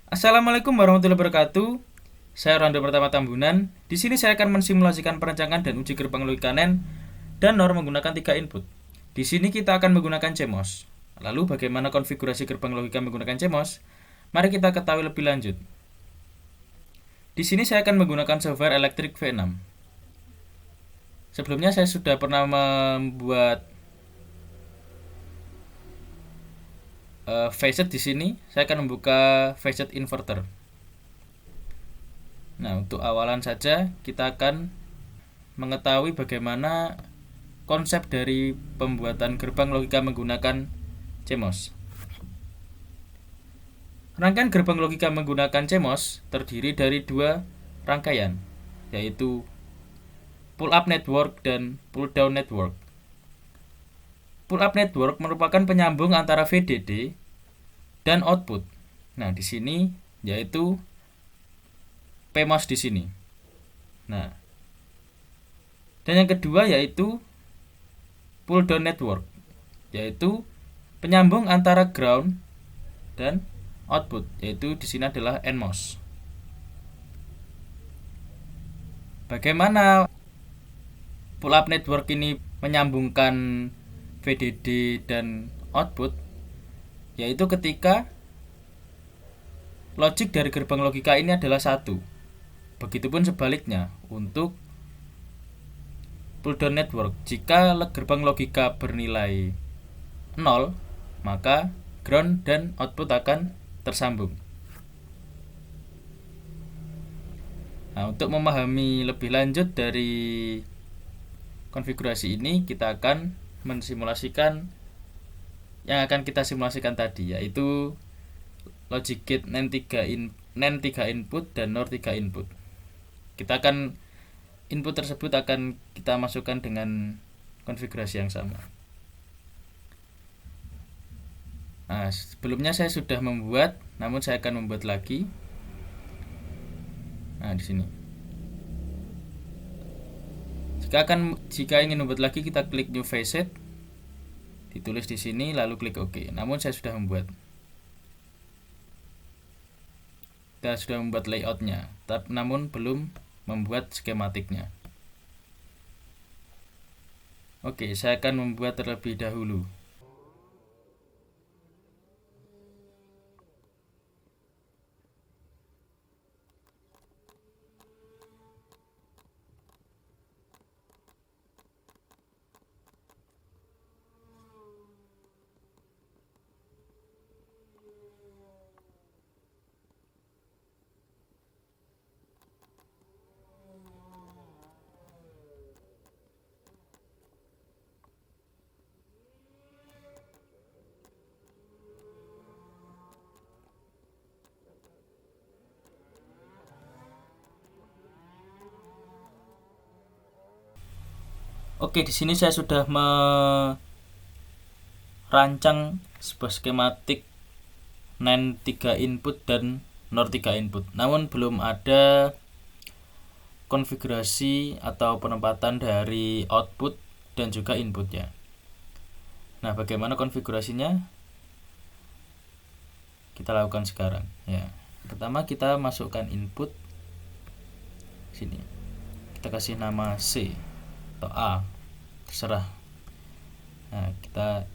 Assalamualaikum warahmatullahi wabarakatuh. Saya Rando Pertama Tambunan. Di sini saya akan mensimulasikan perancangan dan uji gerbang logika NAND dan NOR menggunakan 3 input. Di sini kita akan menggunakan CMOS. Lalu bagaimana konfigurasi gerbang logika menggunakan CMOS? Mari kita ketahui lebih lanjut. Di sini saya akan menggunakan software Electric V6. Sebelumnya saya sudah pernah membuat facet di sini. Saya akan membuka facet inverter. Nah, untuk awalan saja kita akan mengetahui bagaimana konsep dari pembuatan gerbang logika menggunakan CMOS. Rangkaian gerbang logika menggunakan CMOS terdiri dari dua rangkaian, yaitu pull up network dan pull down network. Pull up network merupakan penyambung antara VDD dan output. Nah, di sini yaitu PMOS di sini. Nah, dan yang kedua yaitu pull down network, yaitu penyambung antara ground dan output, yaitu di sini adalah NMOS. Bagaimana pull up network ini menyambungkan VDD dan output? Yaitu ketika logik dari gerbang logika ini adalah 1. Begitupun sebaliknya untuk pull down network. Jika gerbang logika bernilai 0, maka ground dan output akan tersambung. Nah, untuk memahami lebih lanjut dari konfigurasi ini, kita akan mensimulasikan yang akan kita simulasikan tadi, yaitu logic gate NAND 3 input dan NOR 3 input. Kita akan input tersebut akan kita masukkan dengan konfigurasi yang sama. Nah, sebelumnya saya sudah membuat, namun saya akan membuat lagi. Nah, di sini. Jika ingin membuat lagi, kita klik new facet, ditulis di sini, lalu klik OK. Namun saya sudah membuat. Kita sudah membuat layoutnya, namun belum membuat skematiknya. Oke, saya akan membuat terlebih dahulu. Oke, di sini saya sudah merancang sebuah skematik NAND 3 input dan NOR 3 input. Namun belum ada konfigurasi atau penempatan dari output dan juga inputnya. Nah, bagaimana konfigurasinya? Kita lakukan sekarang. Ya, pertama kita masukkan input sini. Kita kasih nama C atau A, terserah. Nah, kita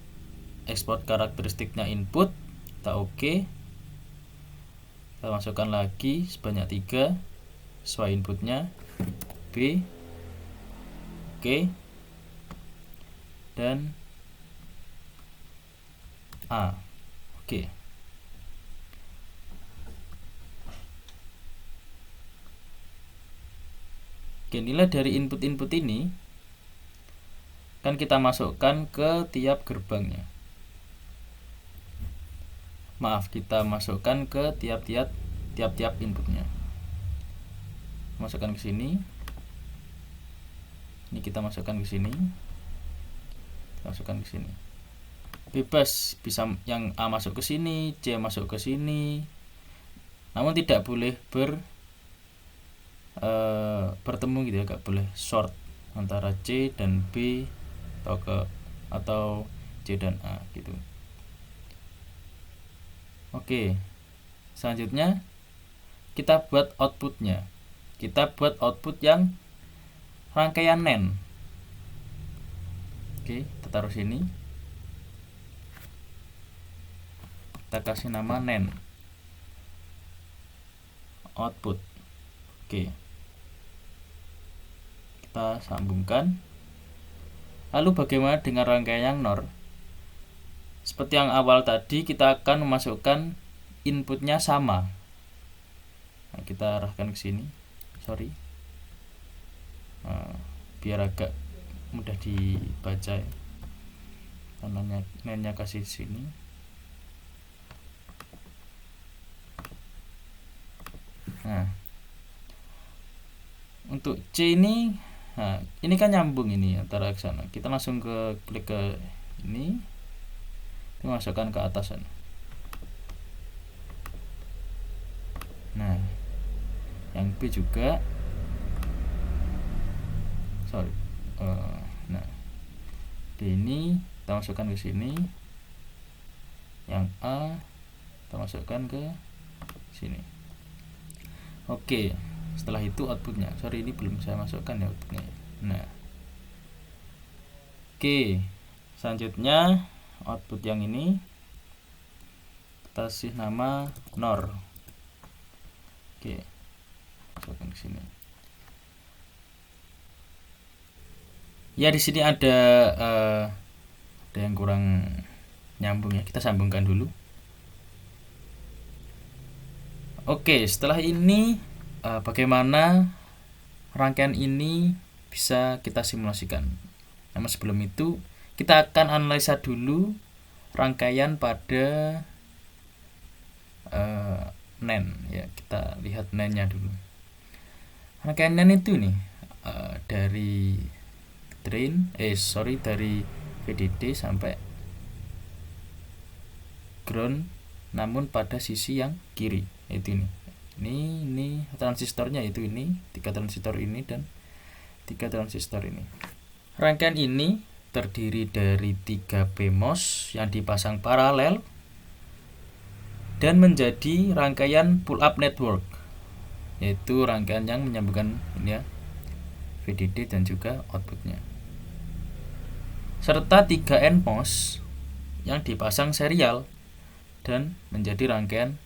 ekspor karakteristiknya input, kita OK. Kita masukkan lagi sebanyak 3 sesuai inputnya, B, OK, dan A. Oke. Oke, nilai dari input-input ini kan kita masukkan ke tiap gerbangnya. Maaf, kita masukkan ke tiap-tiap inputnya. Masukkan ke sini. Ini kita masukkan ke sini. Masukkan ke sini. Bebas, bisa yang A masuk ke sini, C masuk ke sini. Namun tidak boleh bertemu gitu ya, gak boleh short antara C dan B atau C dan A gitu. Oke. Selanjutnya kita buat outputnya. Kita buat output yang rangkaian NAND. Oke, kita taruh sini. Kita kasih nama NAND output. Oke, kita sambungkan. Lalu bagaimana dengan rangkaian yang NOR? Seperti yang awal tadi, kita akan memasukkan inputnya sama. Nah, kita arahkan ke sini. Biar agak mudah dibaca ya. NAND-nya kasih sini. Nah, untuk C ini, ini kan nyambung ini antara ke sana. Kita langsung klik ke ini, kita masukkan ke atas sana. Nah, yang B juga. Nah, D ini kita masukkan ke sini. Yang A kita masukkan ke sini. Oke, setelah itu outputnya. Ini belum saya masukkan ya outputnya. Nah, oke, selanjutnya output yang ini kita kasih nama NOR. Oke, masukkan ke sini. Ya, di sini ada yang kurang nyambung ya. Kita sambungkan dulu. Oke, setelah ini bagaimana rangkaian ini bisa kita simulasikan. Namun sebelum itu kita akan analisa dulu rangkaian pada NAND ya. Kita lihat NAND-nya dulu. Rangkaian NAND itu nih dari dari VDD sampai ground, namun pada sisi yang kiri, yaitu ini transistornya, yaitu ini 3 transistor ini dan 3 transistor ini. Rangkaian ini terdiri dari 3 PMOS yang dipasang paralel dan menjadi rangkaian pull-up network, yaitu rangkaian yang menyambungkan ini ya, VDD dan juga outputnya, serta 3 NMOS yang dipasang serial dan menjadi rangkaian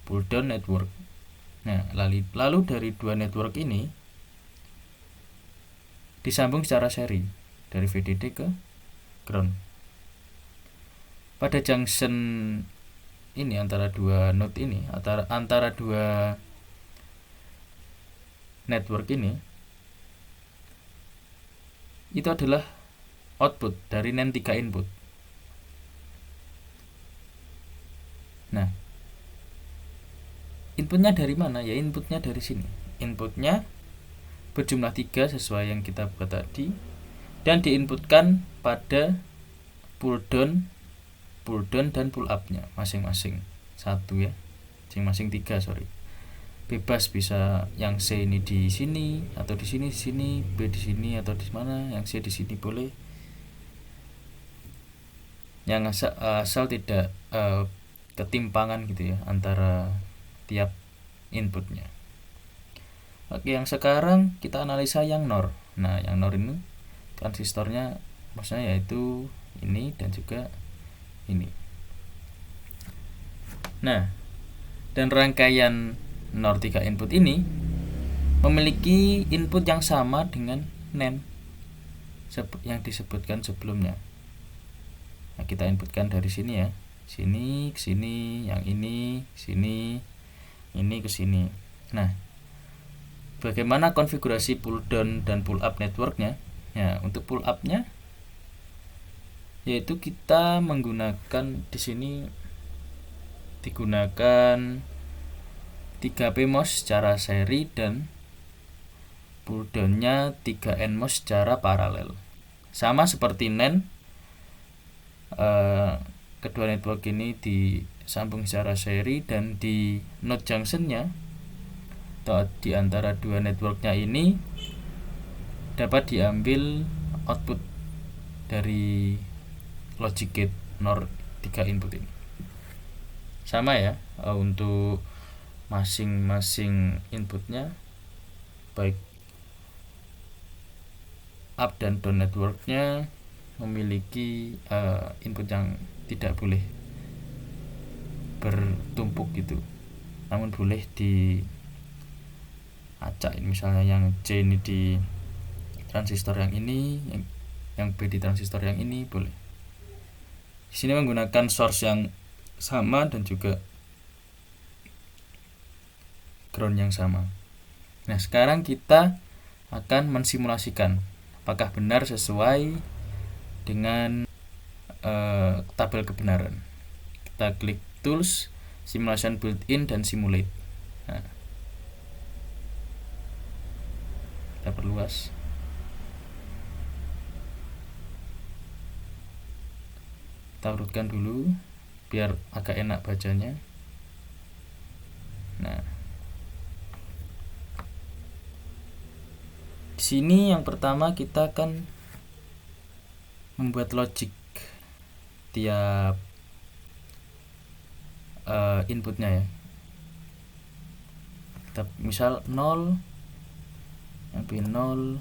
pull down network. Nah, lalu dari 2 network ini disambung secara seri dari VDD ke ground. Pada junction ini antara 2 node ini, antara 2 network ini, itu adalah output dari NAND 3 input. Nah, inputnya dari mana? Ya, inputnya dari sini. Inputnya berjumlah 3 sesuai yang kita buat tadi, dan diinputkan pada pull down dan pull up-nya masing-masing 1 ya. Masing-masing 3, bebas, bisa yang C ini di sini atau di sini, B di sini atau di mana, yang C di sini boleh. Yang asal tidak ketimpangan gitu ya antara tiap inputnya. Oke, yang sekarang kita analisa yang NOR. Nah, yang NOR ini transistornya maksudnya yaitu ini dan juga ini. Nah, dan rangkaian NOR 3 input ini memiliki input yang sama dengan NAND yang disebutkan sebelumnya. Nah, kita inputkan dari sini ya, sini ke sini, yang ini sini, ini ke sini. Nah, bagaimana konfigurasi pull down dan pull up networknya? Ya, untuk pull up-nya yaitu kita menggunakan di sini digunakan 3 PMOS secara seri dan pull down-nya 3 NMOS secara paralel. Sama seperti NAND, kedua network ini disambung secara seri, dan di node junction-nya atau di antara 2 networknya ini dapat diambil output dari logic gate NOR 3 input ini. sama ya, untuk masing-masing inputnya, baik up dan down networknya memiliki input yang tidak boleh bertumpuk gitu, namun boleh diacak. Misalnya yang C ini di transistor yang ini, yang B di transistor yang ini, boleh. Di sini menggunakan source yang sama dan juga ground yang sama. Nah, sekarang kita akan mensimulasikan apakah benar sesuai dengan tabel kebenaran. Kita klik tools, simulation built-in, dan simulate. Nah, kita perluas. Kita urutkan dulu biar agak enak bacanya. Nah, di sini yang pertama kita akan membuat logic tiap inputnya ya. Kita misal 0, yang B 0,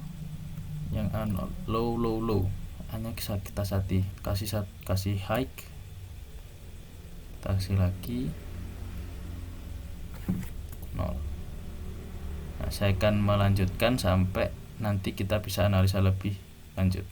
yang A 0, low low low, hanya kita kasih high, kita kasih lagi 0. Nah, saya akan melanjutkan sampai nanti kita bisa analisa lebih lanjut.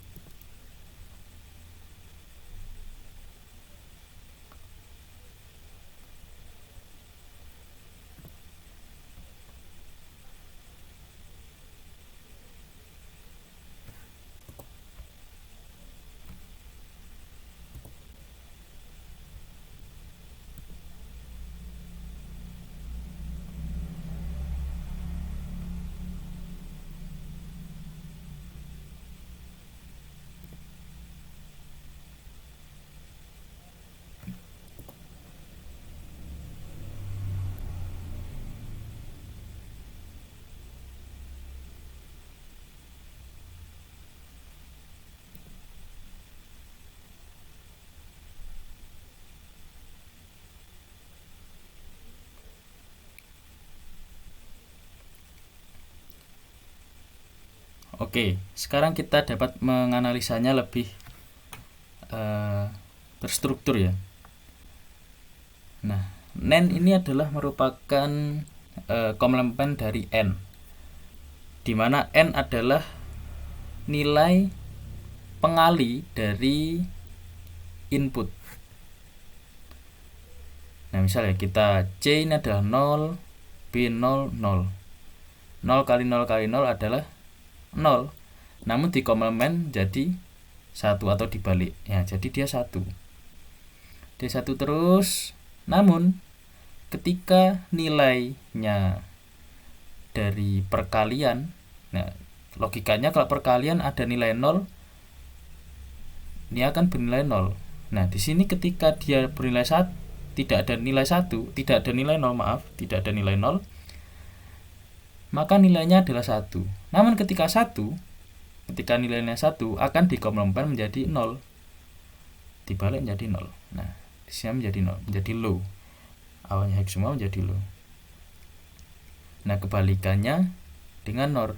Oke, sekarang kita dapat menganalisanya lebih terstruktur ya. Nah, NAND ini adalah merupakan komplement dari N, di mana N adalah nilai pengali dari input. Nah, misalnya kita C ini adalah 0, B 0, 0. 0 kali 0 kali 0 adalah 0, namun dikomplement jadi 1 atau dibalik ya, jadi dia 1. Dia 1 terus, namun ketika nilainya dari perkalian, nah logikanya kalau perkalian ada nilai 0, ini akan bernilai 0. Nah, di sini ketika dia bernilai 1, tidak ada nilai 1, tidak ada nilai 0, tidak ada nilai 0, maka nilainya adalah 1. Namun ketika nilainya 1 akan dikomplement menjadi 0. Dibalik menjadi 0. Nah, di sini menjadi 0, menjadi low. Awalnya high semua menjadi low. Nah, kebalikannya dengan NOR.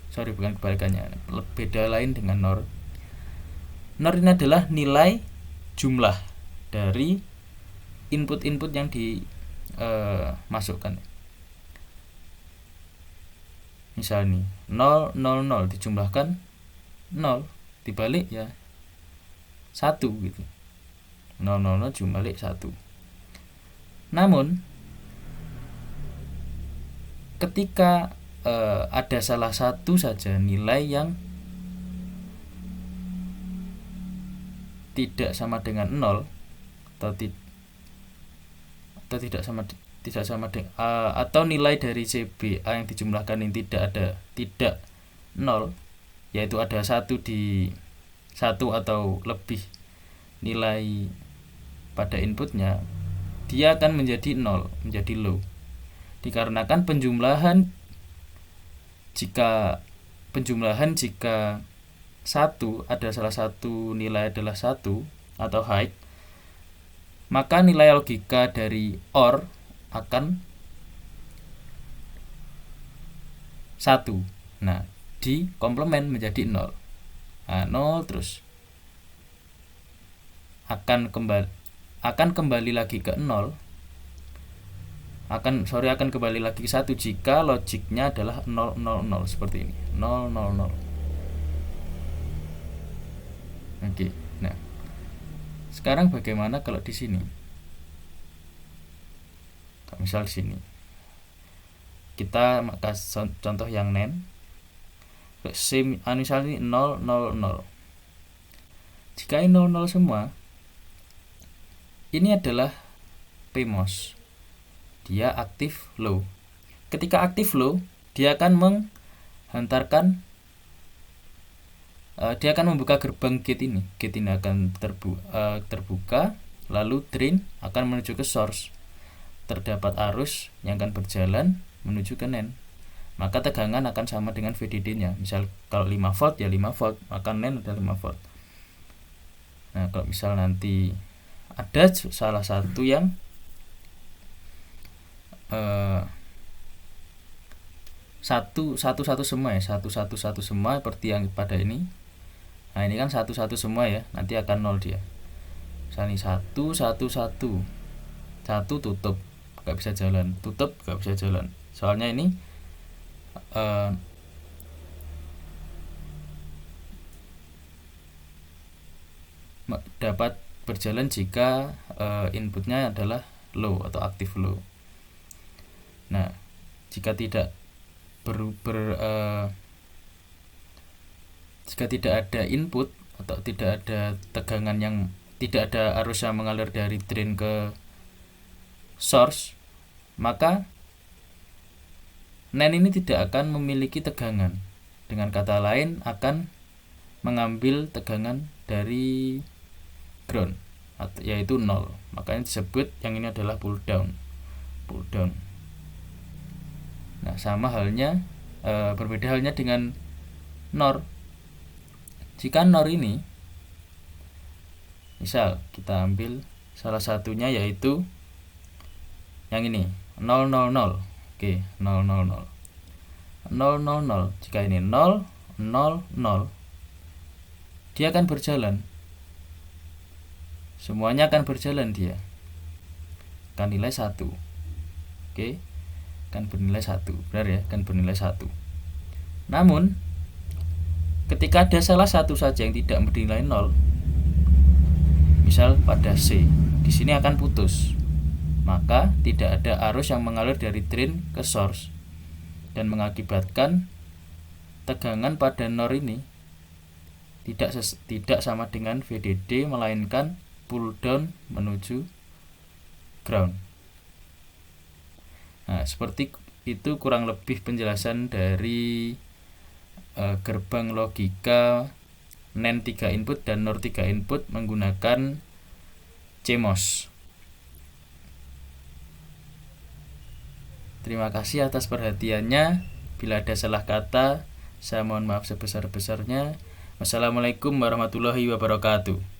Bukan kebalikannya. Beda lain dengan NOR. NOR ini adalah nilai jumlah dari input-input yang dimasukkan. Misal nih 0, 0, 0 dijumlahkan 0, dibalik ya 1 gitu. 0, 0, 0 dibalik 1. Namun ketika ada salah satu saja nilai yang tidak sama dengan 0 atau tidak sama dengan atau nilai dari CBA yang dijumlahkan ini tidak 0, yaitu ada 1 atau lebih nilai pada inputnya, dia akan menjadi 0, menjadi low. Dikarenakan penjumlahan jika 1 ada salah satu nilai adalah 1 atau high, maka nilai logika dari OR akan 1. Nah, di komplement menjadi 0. Nah, 0 terus akan kembali lagi ke 0. Akan kembali lagi ke 1 jika logiknya adalah 0 0 0 seperti ini. 0 0 0. Oke. Nah, sekarang bagaimana kalau di sini? Misal di sini. Kita kasih contoh yang NaN. Misalnya 0 0 0. Jika ini 0 0 semua, ini adalah PMOS. Dia aktif low. Ketika aktif low, dia akan menghantarkan dia akan membuka gerbang gate ini. Gate ini akan terbuka, lalu drain akan menuju ke source. Terdapat arus yang akan berjalan menuju ke NaN. Maka tegangan akan sama dengan VDD-nya. Misal kalau 5 volt ya 5 volt, maka NaN ada 5 volt. Nah, kalau misal nanti ada salah satu yang satu semua ya, satu semua seperti yang pada ini. Nah, ini kan satu semua ya, nanti akan 0 dia. Misalnya 1 tutup, gak bisa jalan, tutup gak bisa jalan. Soalnya ini dapat berjalan jika inputnya adalah low atau aktif low. Nah, jika tidak jika tidak ada input atau tidak ada tegangan yang tidak ada arus yang mengalir dari drain ke source, maka NaN ini tidak akan memiliki tegangan. Dengan kata lain, akan mengambil tegangan dari ground, yaitu 0. Makanya disebut yang ini adalah pull down. Nah, sama halnya, berbeda halnya dengan NOR. Jika NOR ini, misal kita ambil salah satunya yaitu yang ini 0 0 0. Oke, 0 0 0. 0 0 0. Jika ini 0 0 0, dia akan berjalan. Semuanya akan berjalan dia. Kan nilai 1. Oke. Kan bernilai 1. Benar ya? Kan bernilai 1. Namun ketika ada salah satu saja yang tidak bernilai 0, misal pada C, di sini akan putus. Maka tidak ada arus yang mengalir dari drain ke source dan mengakibatkan tegangan pada NOR ini tidak sama dengan VDD, melainkan pull down menuju ground. Nah, seperti itu kurang lebih penjelasan dari gerbang logika NaN 3 input dan NOR 3 input menggunakan CMOS. Terima kasih atas perhatiannya. Bila ada salah kata, saya mohon maaf sebesar-besarnya. Wassalamualaikum warahmatullahi wabarakatuh.